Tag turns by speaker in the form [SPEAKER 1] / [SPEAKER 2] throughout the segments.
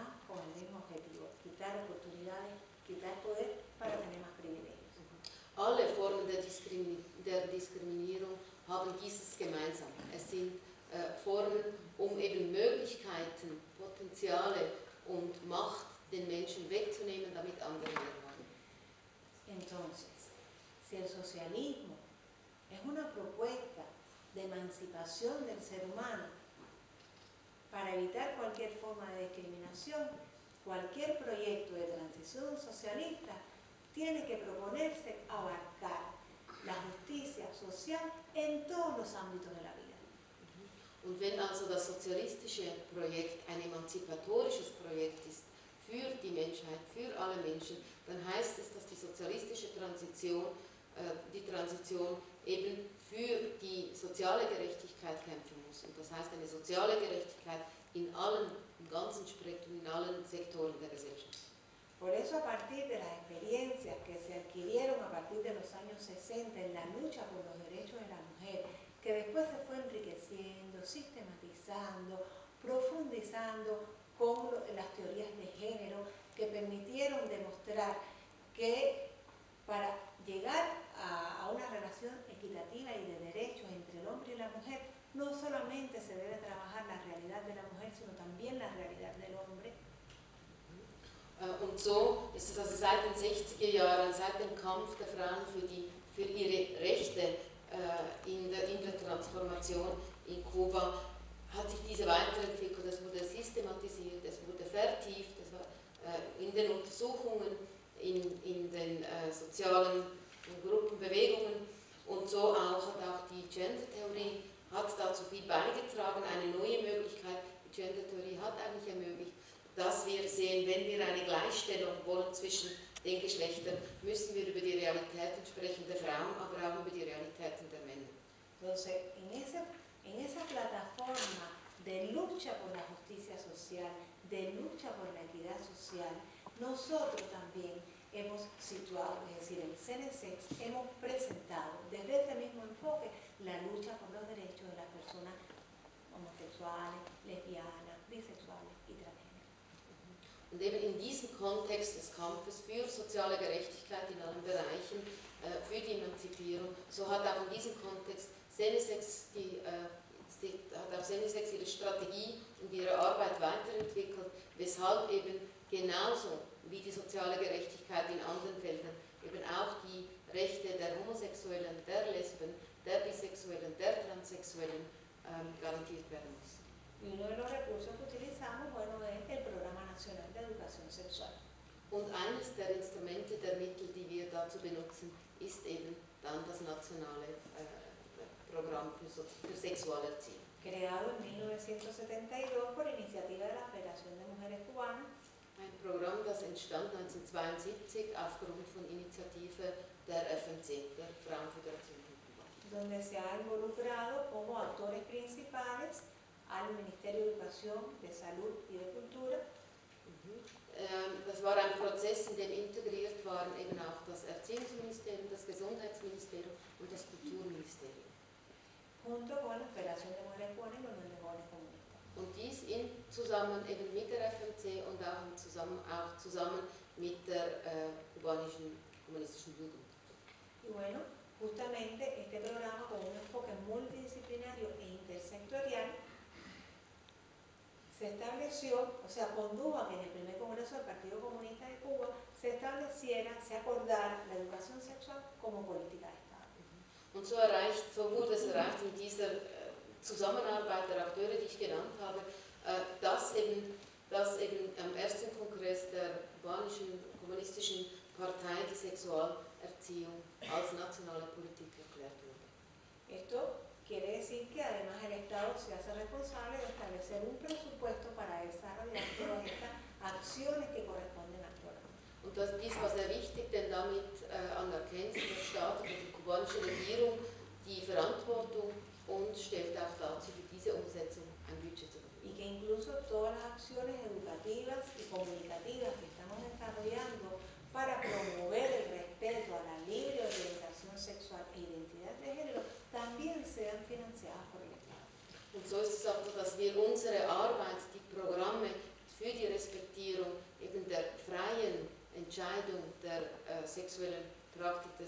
[SPEAKER 1] demás con el mismo objetivo, quitar oportunidades, quitar poder para tener más privilegios.
[SPEAKER 2] Alle Formen der Diskriminierung haben dieses gemeinsam. Es sind Formen, eben Möglichkeiten, Potenziale und Macht den Menschen wegzunehmen, damit andere mehr haben.
[SPEAKER 1] Entonces, si el socialismo es una propuesta de emancipación del ser humano para evitar cualquier forma de discriminación, cualquier proyecto de transición socialista tiene que proponerse abarcar la justicia social en todos los ámbitos de la vida.
[SPEAKER 2] Und wenn also das sozialistische Projekt ein emanzipatorisches Projekt ist für die Menschheit, für alle Menschen, dann heißt es, dass die sozialistische Transition, die Transition eben für die soziale Gerechtigkeit kämpfen muss. Und das heißt eine soziale Gerechtigkeit im ganzen Spektrum, in allen Sektoren der Gesellschaft.
[SPEAKER 1] Por eso, a partir de las experiencias que se adquirieron a partir de los años 60 en la lucha por los derechos de la mujer, que después se fue enriqueciendo, sistematizando, profundizando con las teorías de género, que permitieron demostrar que para llegar a una relación equitativa y de derechos entre el hombre y la mujer, no solamente se debe trabajar la realidad de la mujer, sino también la realidad del hombre.
[SPEAKER 2] Und so ist es also seit den 60er Jahren, seit dem Kampf der Frauen für ihre Rechte in der Transformation in Kuba, hat sich diese weiterentwickelt, es wurde systematisiert, es wurde vertieft, es war, in den Untersuchungen, in den sozialen Gruppen, Bewegungen und so hat auch die Gender-Theorie dazu viel beigetragen, eine neue Möglichkeit. Die Gender-Theorie hat eigentlich ermöglicht, dass wir sehen, wenn wir eine Gleichstellung wollen zwischen den Geschlechtern, müssen wir über die Realitäten sprechen der Frauen, aber auch über die Realitäten der Männer.
[SPEAKER 1] Entonces, en esa plataforma de lucha por la justicia social, de lucha por la equidad social, nosotros también hemos situado, es decir, en CNSEX hemos presentado desde ese mismo enfoque la lucha por los derechos de las personas homosexuales, lesbianas, bisexuales y transgénero.
[SPEAKER 2] Und eben in diesem Kontext des Kampfes für soziale Gerechtigkeit in allen Bereichen, für die Emanzipierung, so hat auch in diesem Kontext CNSEX ihre Strategie und ihre Arbeit weiterentwickelt, weshalb eben genauso wie die soziale Gerechtigkeit in anderen Feldern eben auch die Rechte der Homosexuellen, der Lesben, der Bisexuellen, der Transsexuellen garantiert werden müssen.
[SPEAKER 1] Y uno de los recursos que utilizamos, bueno, es el Programa Nacional de Educación Sexual.
[SPEAKER 2] Und eines der Instrumente, der Mittel, die wir dazu benutzen, ist eben dann das nationale Programm für Sexualerziehung.
[SPEAKER 1] Creado en 1972 por iniciativa de la Federación de Mujeres Cubanas.
[SPEAKER 2] Ein Programm, das entstand 1972 aufgrund von Initiative der FMC, der Frauenföderation von Kuba.
[SPEAKER 1] Donde se ha involucrado como actores principales al Ministerio de Educación, de Salud y de Cultura.
[SPEAKER 2] Das war ein Prozess, in dem integriert waren eben auch das Erziehungsministerium, das Gesundheitsministerium und das Kulturministerium.
[SPEAKER 1] Junto con la Federación de Mujeres Cubanas y los Jóvenes Comunistas.
[SPEAKER 2] Und dies zusammen eben mit der FMC und auch zusammen mit der kubanischen kommunistischen Jugend.
[SPEAKER 1] Y bueno, justamente este programa con un enfoque multidisciplinario e intersectorial se estableció, o sea, condujo a que en el primer Congreso del Partido Comunista de Cuba se acordara la educación sexual como política de Estado.
[SPEAKER 2] Und so wurde es erreicht in dieser Zusammenarbeit der Akteure, die ich genannt habe, dass eben am ersten Kongress der kubanischen kommunistischen Partei die Sexualerziehung als nationale Politik erklärt wurde.
[SPEAKER 1] Esto quiere decir que además el Estado se hace responsable de establecer un presupuesto para desarrollar todas estas acciones que corresponden al programa.
[SPEAKER 2] Und dies war sehr wichtig, denn damit anerkennt der Staat oder die kubanische Regierung die Verantwortung und stellt auch dazu für diese Umsetzung ein Budget zur Verfügung.
[SPEAKER 1] Y que incluso todas las acciones educativas y comunicativas que estamos desarrollando para promover el respeto a la libre orientación sexual e identidad de género también sean financiadas por el Estado.
[SPEAKER 2] Und so ist es auch so, dass wir unsere Arbeit, die Programme für die respektive Entscheidung der sexuellen Praktik, der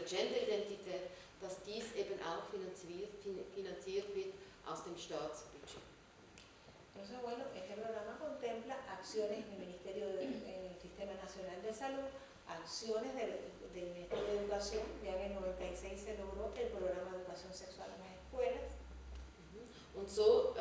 [SPEAKER 2] Genderidentität, dass dies eben auch finanziert wird aus dem Staatsbudget.
[SPEAKER 1] Entonces, bueno, este programa contempla acciones en el Ministerio en el Sistema Nacional de Salud, acciones del Ministerio de Educación. Ya en el 96 se logró el programa de educación sexual en las escuelas.
[SPEAKER 2] Und so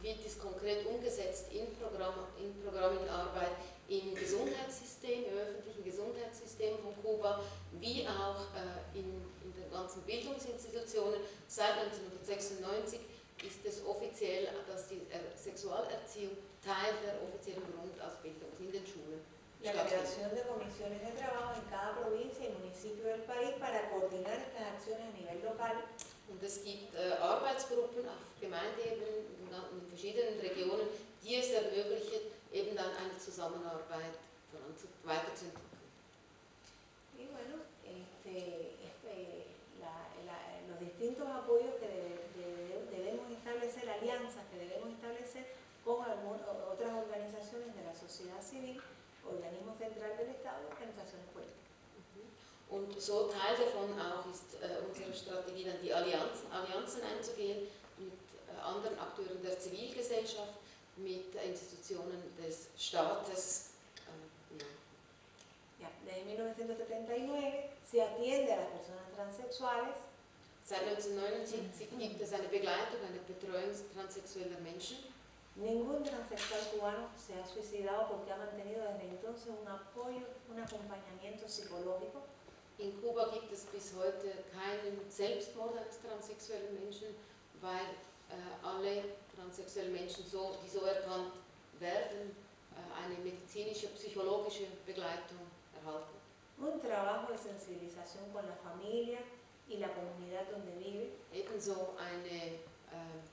[SPEAKER 2] wird es konkret umgesetzt in Programmenarbeit im Gesundheitssystem, im öffentlichen Gesundheitssystem von Kuba, wie auch in den ganzen Bildungsinstitutionen. Seit 1996 ist es offiziell, dass die Sexualerziehung Teil der offiziellen Grundausbildung in den Schulen
[SPEAKER 1] La creación de comisiones de trabajo en cada provincia y municipio del país para coordinar estas acciones a nivel local.
[SPEAKER 2] Und es gibt Arbeitsgruppen auf Gemeindeebene in verschiedenen Regionen, die es ermöglichen, eben dann eine Zusammenarbeit weiterzuentwickeln.
[SPEAKER 1] Y bueno, los distintos apoyos que debemos establecer, alianzas que debemos establecer con otras organizaciones de la sociedad civil, organismos centrales del Estado y organizaciones políticas.
[SPEAKER 2] Und so Teil davon auch ist unsere Strategie, dann die Allianzen einzugehen mit anderen Akteuren der Zivilgesellschaft, mit Institutionen des Staates.
[SPEAKER 1] Ja, desde 1979 se atiende a las personas transexuales.
[SPEAKER 2] Seit 1979 gibt es eine Begleitung, eine Betreuung transsexueller Menschen.
[SPEAKER 1] Ningún transexual cubano se ha suicidado porque ha mantenido desde entonces un apoyo, un acompañamiento psicológico.
[SPEAKER 2] In Kuba gibt es bis heute keinen Selbstmord eines transsexuellen Menschen, weil alle transsexuellen Menschen, die so erkannt werden, eine medizinische, psychologische Begleitung erhalten.
[SPEAKER 1] Un trabajo de sensibilización con la familia y la comunidad donde vive.
[SPEAKER 2] Ebenso eine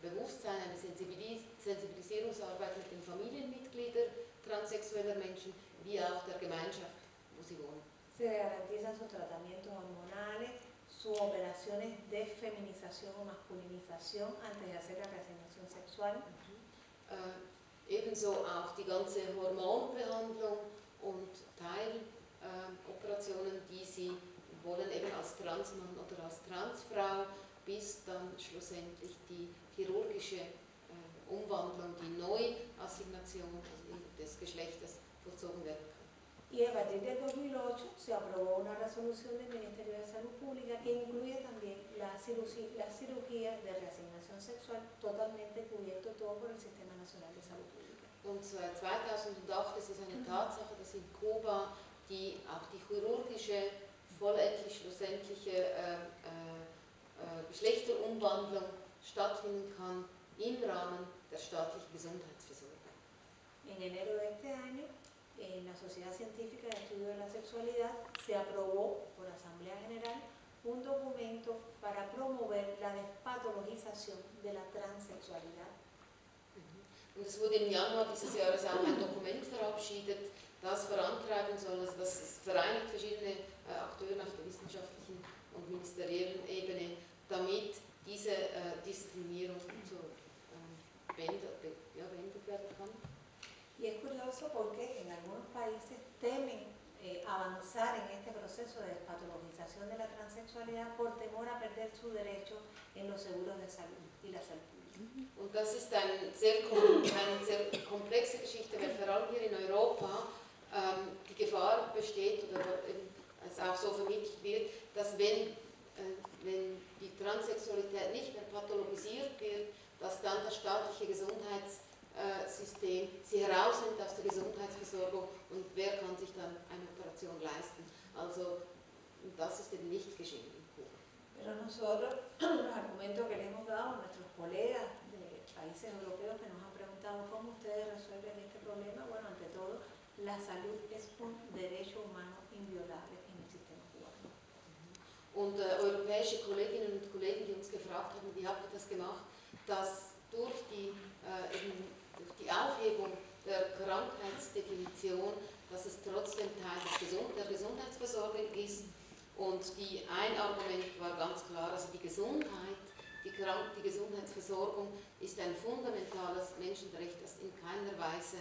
[SPEAKER 2] Bewusstsein, eine Sensibilisierungsarbeit mit den Familienmitgliedern transsexueller Menschen, wie auch der Gemeinschaft, wo sie wohnen.
[SPEAKER 1] Se garantizan sus tratamientos hormonales, sus operaciones de feminización o masculinización antes de hacer la reasignación sexual.
[SPEAKER 2] Ebenso auch die ganze Hormonbehandlung und Teiloperationen, die sie wollen, eben als Transmann oder als Transfrau, bis dann schlussendlich die chirurgische Umwandlung, die Neuassignation des Geschlechtes vollzogen werden kann.
[SPEAKER 1] Y a partir del 2008 se aprobó una resolución del Ministerio de Salud Pública que incluye también la cirugía de reasignación sexual, totalmente cubierto todo por el Sistema Nacional de Salud Pública.
[SPEAKER 2] Und seit 2008 ist es eine Tatsache, dass in Kuba auch die chirurgische, vollendlich schlussendliche Geschlechterumwandlung stattfinden kann im Rahmen der staatlichen Gesundheitsversorgung.
[SPEAKER 1] En enero de este año, en la Sociedad Científica de Estudio de la Sexualidad se aprobó por Asamblea General un documento para promover la despatologización de la transsexualidad.
[SPEAKER 2] Und es wurde im Januar dieses Jahres auch ein Dokument verabschiedet, das vorantreiben soll, also das vereinigt verschiedene Akteure auf der wissenschaftlichen und ministeriellen Ebene, damit diese Diskriminierung beendet werden kann.
[SPEAKER 1] Y es curioso porque en algunos países temen avanzar en este proceso de despatologización de la transexualidad por temor a perder su derecho en los seguros de salud y la salud pública.
[SPEAKER 2] Und das ist eine sehr komplexe Geschichte, weil vor allem hier in Europa die Gefahr besteht, oder es auch so vermittelt wird, dass wenn die Transsexualität nicht mehr pathologisiert wird, dass dann das staatliche Gesundheitssystem sie herausnimmt aus der Gesundheitsversorgung und wer kann sich dann eine Operation leisten. Also das ist eben nicht geschehen in Kuba.
[SPEAKER 1] Pero nosotros, los argumentos que le hemos dado a nuestros colegas de países europeos que nos han preguntado cómo ustedes resuelven este problema, bueno, ante todo, la salud es un derecho humano inviolable en el sistema cubano.
[SPEAKER 2] Und europäische Kolleginnen und Kollegen, die uns gefragt haben, wie habt ihr das gemacht, dass durch die Aufhebung der Krankheitsdefinition, dass es trotzdem Teil der Gesundheitsversorgung ist. Und ein Argument war ganz klar, also die Gesundheit, die Gesundheitsversorgung ist ein fundamentales Menschenrecht, das in keiner Weise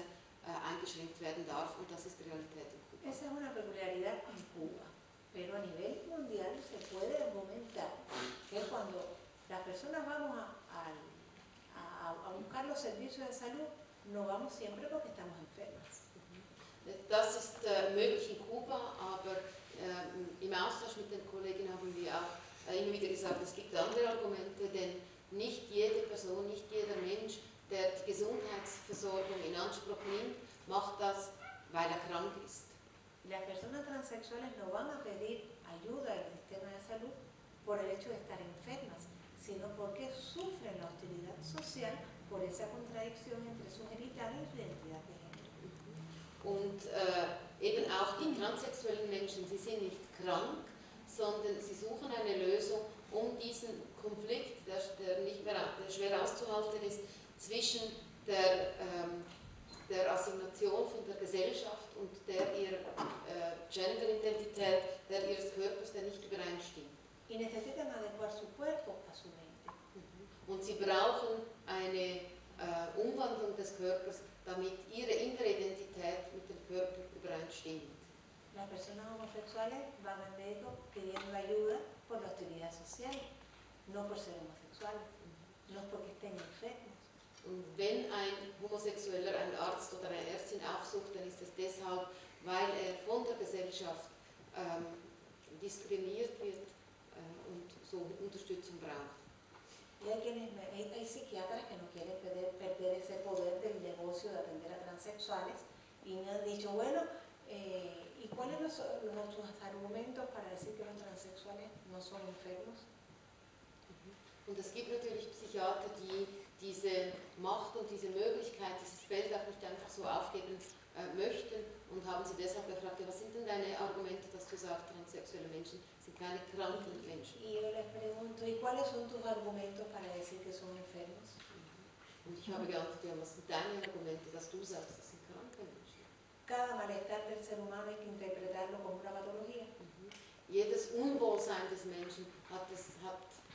[SPEAKER 2] eingeschränkt werden darf, und das ist die Realität in Kuba.
[SPEAKER 1] Esa es una peculiaridad en Cuba, pero a nivel mundial se puede argumentar que cuando las personas vamos a buscar los servicios de salud, no vamos siempre porque estamos enfermas.
[SPEAKER 2] Das ist möglich in Kuba, aber im Austausch mit den Kollegen haben wir auch immer wieder gesagt, es gibt andere Argumente, denn nicht jede Person, nicht jeder Mensch, der die Gesundheitsversorgung in Anspruch nimmt, macht das, weil er krank ist.
[SPEAKER 1] Las personas transexuales no van a pedir ayuda al sistema de salud por el hecho de estar enfermas, sino porque sufren la hostilidad social por esa contradicción entre su genital y su identidad de género.
[SPEAKER 2] Und eben auch die transsexuellen Menschen, sie sind nicht krank, sondern sie suchen eine Lösung, um diesen Konflikt, der schwer auszuhalten ist, zwischen der Assignation von der Gesellschaft und der ihrer Genderidentität, der ihres Körpers, der nicht übereinstimmt.
[SPEAKER 1] Y necesitan adecuar su cuerpo a su mente.
[SPEAKER 2] Und sie brauchen eine Umwandlung des Körpers, damit ihre innere Identität mit dem Körper übereinstimmt.
[SPEAKER 1] Las personas homosexuales van al médico pidiendo ayuda por la hostilidad social, no por ser homosexuales, no porque estén enfermos.
[SPEAKER 2] Und wenn ein Homosexueller einen Arzt oder eine Ärztin aufsucht, dann ist es deshalb, weil er von der Gesellschaft diskriminiert wird und so Unterstützung braucht.
[SPEAKER 1] Y hay psiquiatras que no quieren perder ese poder del negocio de atender a transexuales y me han dicho, bueno, ¿y cuáles son sus argumentos para decir que los transexuales no son enfermos?
[SPEAKER 2] Und es gibt natürlich Psychiater, die diese Macht und diese Möglichkeit, dieses Feld auch nicht einfach so aufgeben möchten, und haben sie deshalb gefragt, was sind denn deine Argumente, dass du sagst, transsexuelle Menschen sind keine kranken Menschen?
[SPEAKER 1] Y yo les pregunto, ¿y cuáles son tus argumentos para decir que son enfermos?
[SPEAKER 2] Und ich habe geantwortet, ja, was sind deine Argumente, dass du sagst, das sind kranke Menschen?
[SPEAKER 1] Cada malestar del ser humano hay que interpretarlo como una patología.
[SPEAKER 2] Jedes Unwohlsein des Menschen hat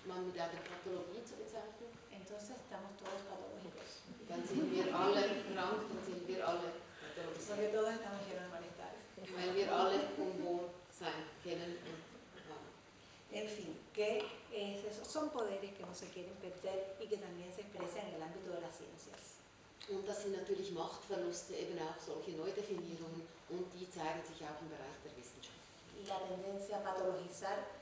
[SPEAKER 2] man mit einer Pathologie zu bezeichnen.
[SPEAKER 1] Entonces estamos todos patológicos.
[SPEAKER 2] Dann sind wir alle krank, dann sind wir alle pathologisiert.
[SPEAKER 1] Porque todos estamos llenos de malestares.
[SPEAKER 2] Weil wir alle Unwohlsein kennen und haben.
[SPEAKER 1] En fin, que son poderes que no se quieren perder y que también se expresan en el ámbito de las ciencias.
[SPEAKER 2] Und das sind natürlich Machtverluste, eben auch solche Neudefinierungen, und die zeigen sich auch im Bereich der Wissenschaft.
[SPEAKER 1] Y la tendencia a patologizar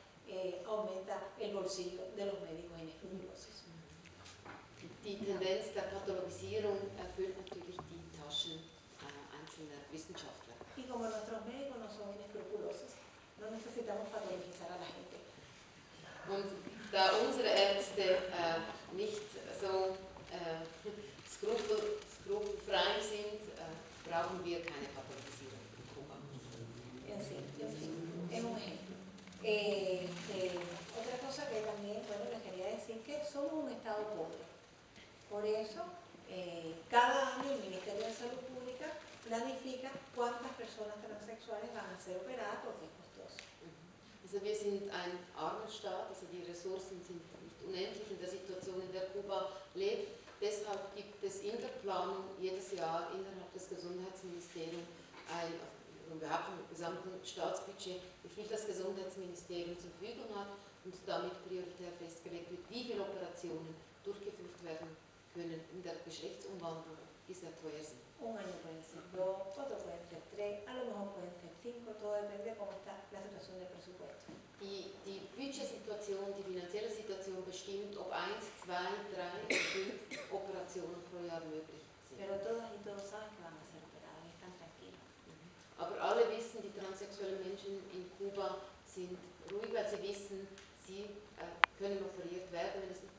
[SPEAKER 1] aumenta el bolsillo de los médicos inescrupulosos.
[SPEAKER 2] Die Tendenz der Pathologisierung erfüllt natürlich die Taschen einzelner Wissenschaftler.
[SPEAKER 1] Y como nuestros médicos no son inescrupulosos, no necesitamos patologizar a la gente.
[SPEAKER 2] Und da unsere Ärzte nicht so skrupelfrei sind, brauchen wir keine Pathologisierung in Kuba.
[SPEAKER 1] En fin, es un ejemplo. Otra cosa que también, bueno, les quería decir que somos un estado pobre. Por eso, cada año el Ministerio de Salud Pública planifica cuántas personas transexuales van a ser operadas porque es costoso.
[SPEAKER 2] Also wir sind ein armer Staat, also die Ressourcen sind nicht unendlich in der Situation, in der Kuba lebt. Deshalb gibt es in der Planung jedes Jahr innerhalb des Gesundheitsministeriums überhaupt im gesamten Staatsbudget, wie viel das Gesundheitsministerium zur Verfügung hat, und damit prioritär festgelegt wird, wie viele Operationen durchgeführt werden können in der Geschlechtsumwandlung, die sehr teuer sind.
[SPEAKER 1] Un año pueden ser 2, otro pueden ser 3, a lo mejor pueden ser 5, todo depende de cómo está la situación del presupuesto.
[SPEAKER 2] Die Budgetsituation, die finanzielle Situation bestimmt, ob 1, 2, 3 oder 5 Operationen pro Jahr möglich sind.
[SPEAKER 1] Pero todas y todos saben que van a ser operados y están tranquilos.
[SPEAKER 2] Aber alle wissen, die transsexuellen Menschen in Kuba sind ruhig, weil sie wissen, sie können operiert werden, wenn es nicht